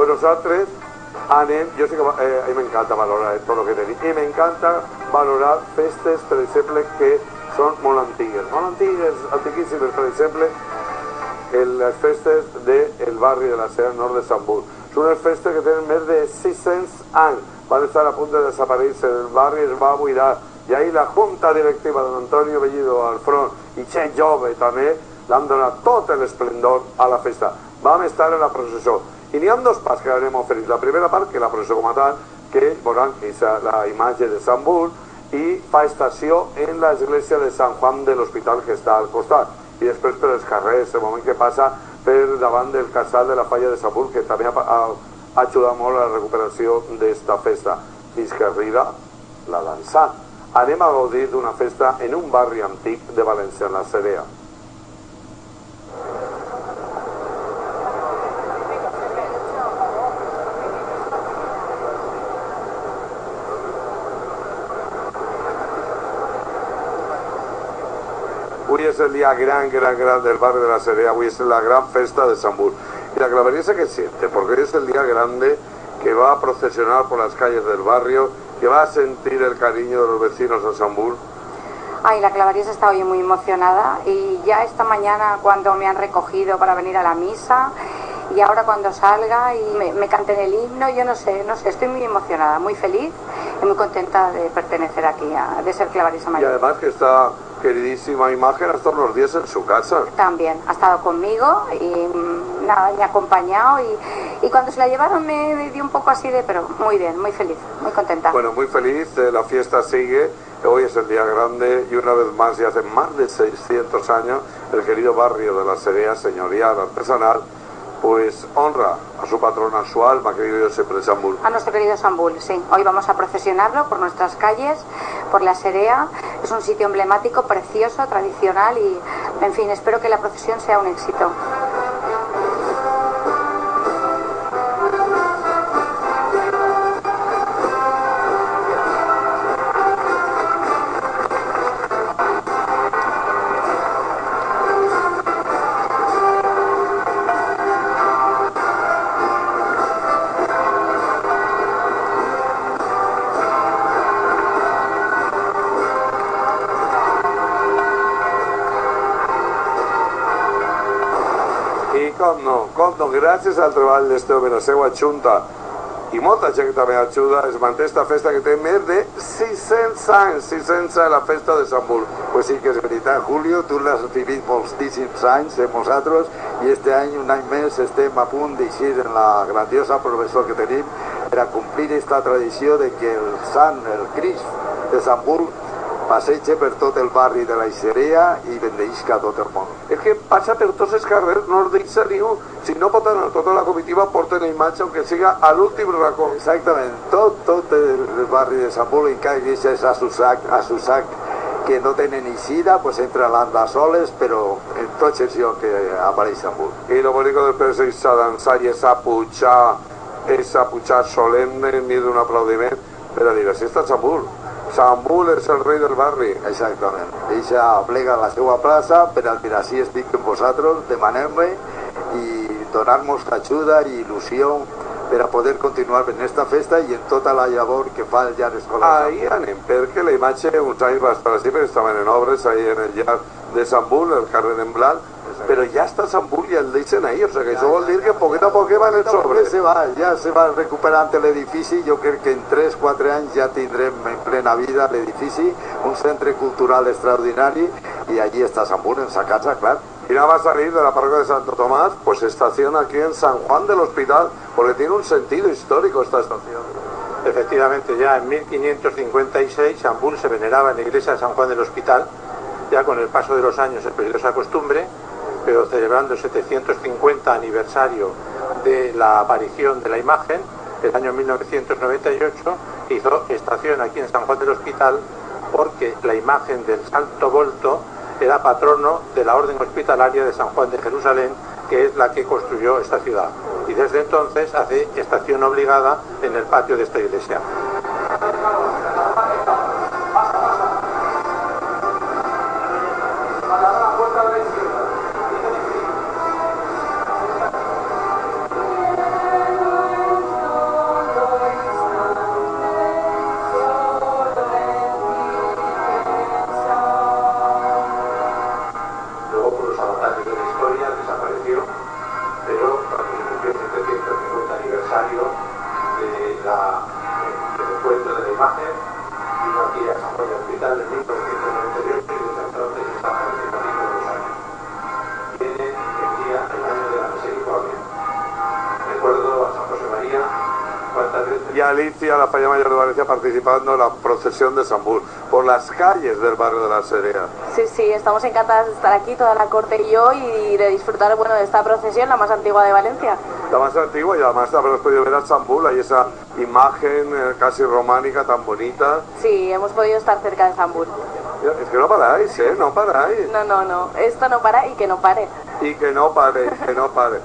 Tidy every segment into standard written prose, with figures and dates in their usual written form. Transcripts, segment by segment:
nosaltres anem, jo sé que a mi m'encanta valorar tot el que tenim i m'encanta valorar festes, per exemple, que són molt antigues, antiquíssimes, per exemple, les festes del barri de la Cera Nord de Sant Bul. Són unes festes que tenen més de 600 anys, van estar a punt de desaparèixer, el barri es va buidar, i ahir la junta directiva d'en Antonio Bellido al front i gent jove també l'han donat tot l'esplendor a la festa. Vam estar en la processó i n'hi ha dos parts que anem a oferir. La primera part, que la processó com a tal, que veuran que és la imatge de Sant Bul i fa estació en l'església de Sant Juan de l'Hospital que està al costat, i després per els carrers, el moment que passa per davant del casal de la Falla de Sant Bul, que també ha ajudat molt a la recuperació d'esta festa, fins que arriba la dansa. Anem a gaudir d'una festa en un barri antic de València, en la Cerea. Avui és el día gran del barrio de la Cerea, hoy es la gran festa de Sant Bul. Y la clavería que siente, porque es el día grande que va a procesionar por las calles del barrio, que va a sentir el cariño de los vecinos de Sant Bul. Ay, la clavarisa está hoy muy emocionada y ya esta mañana cuando me han recogido para venir a la misa y ahora cuando salga y me canten el himno, yo no sé, estoy muy emocionada, muy feliz y muy contenta de pertenecer aquí, de ser clavarisa mayor. Y además que esta queridísima imagen ha estado unos días en su casa. También, ha estado conmigo y nada, me ha acompañado y cuando se la llevaron me dio un poco así de, pero muy bien, muy feliz, muy contenta. Bueno, muy feliz, la fiesta sigue, hoy es el día grande y una vez más, y hace más de 600 años, el querido barrio de la Cerea, señorial, artesanal, pues honra a su patrona, a su alma, querido siempre Sant Bul. A nuestro querido Sant Bul, sí. Hoy vamos a procesionarlo por nuestras calles, por la Cerea. Es un sitio emblemático, precioso, tradicional y, en fin, espero que la procesión sea un éxito. Com no, gràcies al treball d'este home, la seva junta i molta gent que també ajuda, es manté esta festa que té més de 600 anys, 600 anys la festa de Sant Bul. Pues sí que és veritat, Julio, tu l'has vivit moltíssims anys amb nosaltres i este any, un any més, estem a punt d'eixir en la grandiosa professor que tenim per a complir esta tradició de que el sant, el Crist de Sant Bul, passeja per tot el barri de la Cerea i bendeïsca tot el món. És que passa per tots els carrers, no es deixa ni un. Si no porten a tota la comitiva, porten la imatge, aunque siga a l'últim racó. Exactament, tot el barri de Sant Bul, encara que és a su sac, que no tenen eixida, pues entra l'anda soles, però en tots els llocs que apareix Sant Bul. I lo bonito després és a dansar i és a pujar solemne, ni d'un aplaudiment, per a dir, així està Sant Bul. Sant Bul és el rei del barri. Exactament. Ella plega la seva plaça per a dir, així estic amb vosaltres, demanem-me i donar-nos ajuda i il·lusió per a poder continuar en aquesta festa i en tota la llavor que fa el llarg escolar. Ahí anem, perquè la imatge uns anys va estar així, perquè estaven en obres ahí en el llarg de Sant Bul, el carrer en blanc, però ja està Sant Bul i el deixen ahí, o sigui que això vol dir que poquet a poquet van els sobres. Ja se va recuperant l'edifici, jo crec que en 3-4 anys ja tindrem en plena vida l'edifici, un centre cultural extraordinari, y allí está Sant Bul en sa casa, clar. Y nada más salir de la parroquia de Santo Tomás, pues estaciona aquí en San Juan del Hospital, porque tiene un sentido histórico esta estación. Efectivamente, ya en 1556 Sant Bul se veneraba en la iglesia de San Juan del Hospital, ya con el paso de los años se perdió esa costumbre, pero celebrando el 750 aniversario de la aparición de la imagen, el año 1998, hizo estación aquí en San Juan del Hospital porque la imagen del Santo Volto era patrono de la Orden Hospitalaria de San Juan de Jerusalén, que es la que construyó esta ciudad. Y desde entonces hace estación obligada en el patio de esta iglesia. y Alicia, la falla mayor de Valencia, participando en la procesión de Sambul por las calles del barrio de la Serea. Sí, sí, estamos encantadas de estar aquí, toda la corte y yo, y de disfrutar, bueno, de esta procesión, la más antigua de Valencia. La más antigua, y además habrás podido ver a Sambul, hay esa imagen casi románica tan bonita. Sí, hemos podido estar cerca de Sambul. Es que no paráis, no paráis. No, esto no para y que no pare. Y que no pare, que no pare.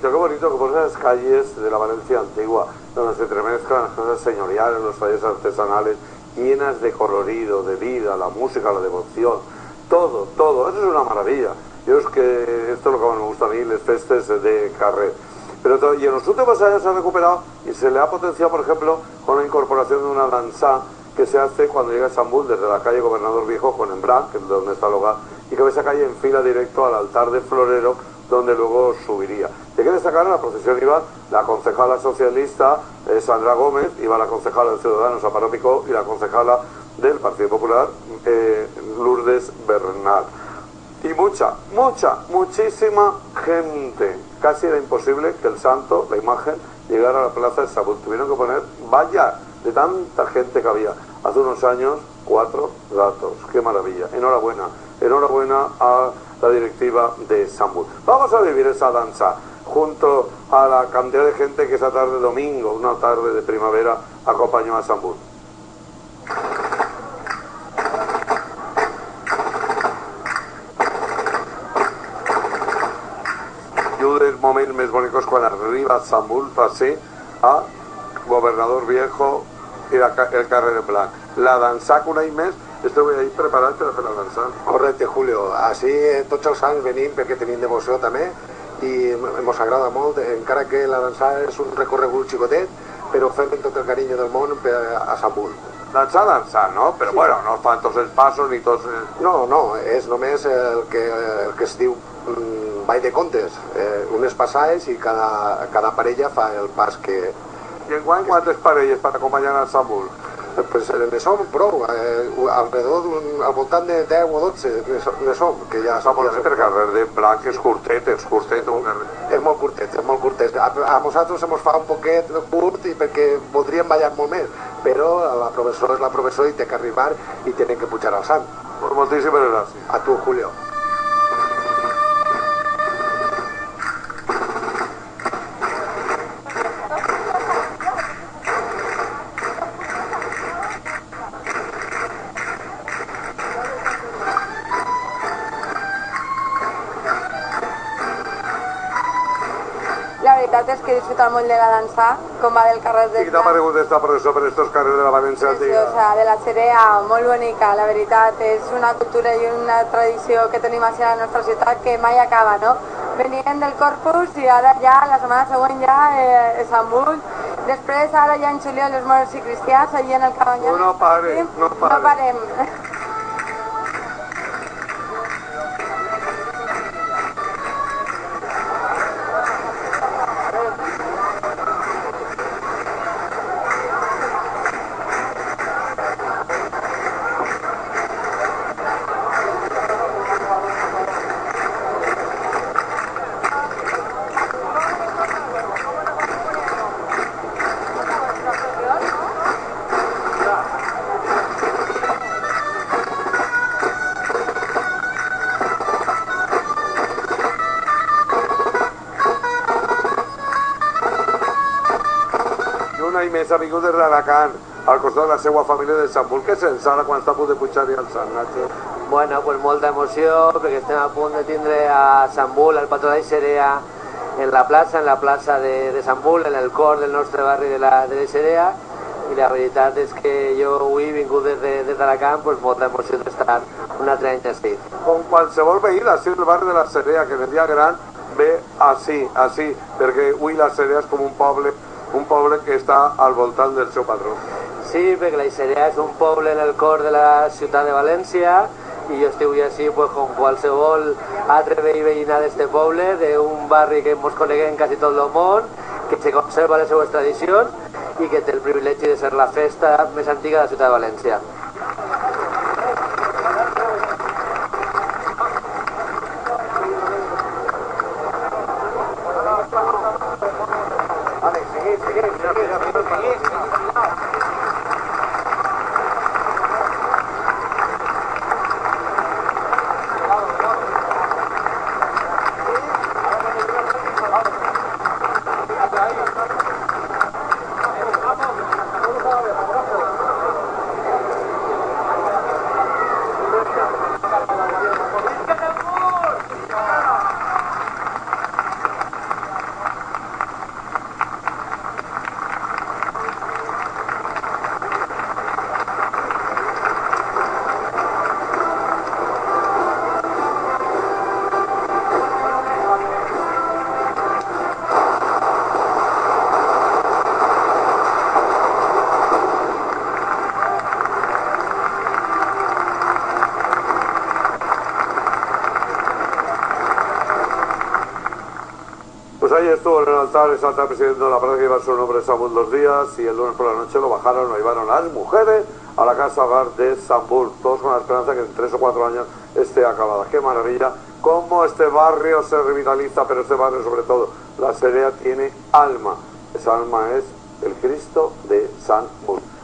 Qué bonito que por esas calles de la Valencia antigua, donde se entremezclan las cosas señoriales, los talleres artesanales, llenas de colorido, de vida, la música, la devoción, todo, eso es una maravilla. Yo es que esto es lo que más me gusta a mí, las festes de carrer. Pero y en los últimos años se ha recuperado y se le ha potenciado, por ejemplo, con la incorporación de una danza que se hace cuando llega a Sambul desde la calle Gobernador Viejo con Embrán, que es donde está el hogar, y que esa calle enfila directo al altar de Florero, donde luego subiría. Hay que destacar, en la procesión iba la concejala socialista Sandra Gómez, iba la concejala de Ciudadanos Amparo Picó y la concejala del Partido Popular Lourdes Bernal. Y muchísima gente. Casi era imposible que el santo, la imagen, llegara a la plaza de Sambul. Tuvieron que poner vallas de tanta gente que había. Hace unos años, 4 gatos. ¡Qué maravilla! Enhorabuena a la directiva de Sambul. Vamos a vivir esa danza junto a la cantidad de gente que esa tarde domingo, una tarde de primavera, acompañó a Sambul. I un dels moments més bonics quan arriba a Sambul va ser a Gobernador Viejo i el carrer de Blanc. La dansa que un any més esteu ahí preparats per a fer la dansa. Correcte, Julio. Així tots els anys venim perquè tenim devoció també i ens agrada molt, encara que la dansa és un recorregut xicotet, però fem tot el carinyo del món a Sambul. Dansa, no? Però sí. Bueno, no fan tots els passos ni tots... No, és només el que es diu ball de contes, unes passades i cada parella fa el pas que... I enguany quantes parelles per acompanyar a Sambul? Pues ne som prou, al voltant de 10 o 12 ne som, que ja... Per carrer de blanc és curtet, un carrer. És molt curtet, és molt curtet. A nosaltres se mos fa un poquet curt i perquè voldríem ballar molt més, però la professora és la professora i té que arribar i tenen que pujar al sant. Pues moltíssimes gràcies. A tu, Julio. La veritat és que he disfrutat molt de la dansa, com va del carrer I què t'ha paregut esta professor per estos carrers de la València antiga? preciosa, de la Cerea, molt bonica, la veritat, és una cultura i una tradició que tenim així a la nostra ciutat que mai acaba, no? Venien del Corpus i ara ja, la setmana següent ja, Sant Bull, després ara ja en juliol els moros i cristians, allí en el Cabanyal. No pare, Sí? no pare. No parem. Un any més ha vingut des d'Alacant, al costat de la seva família de Sant Bull. Què sents ara quan està a punt de pujar-hi al Sant, Nacho? Bueno, pues molta emoció, perquè estem a punt de tindre a Sant Bull, al patró d'Eixerea, en la plaça de Sant Bull, en el cor del nostre barri de l'Eixerea, i la veritat és que jo avui he vingut des d'Alacant, pues molta emoció d'estar un altre any així. Com qualsevol veí d'ací del barri de la Cerea, que en el dia gran ve així, perquè avui la Cerea és com un poble que està al voltant del seu patró. Sí, perquè l'Eixerea és un poble en el cor de la ciutat de València, i jo estic així pues, com qualsevol altre veí i veïna d'este poble, d'un barri que ens coneguem quasi tot el món, que se conserva les seues tradicions i que té el privilegi de ser la festa més antiga de la ciutat de València. Pues ahí estuvo en el altar el Santa Presidente de la Plaza, que iba su nombre Sambul 2 días, y el lunes por la noche lo bajaron, lo llevaron las mujeres a la casa hogar de Sambul, todos con la esperanza que en 3 o 4 años esté acabada. ¡Qué maravilla! Cómo este barrio se revitaliza, pero este barrio sobre todo, la Cerea tiene alma. Esa alma es el Cristo de Sambul.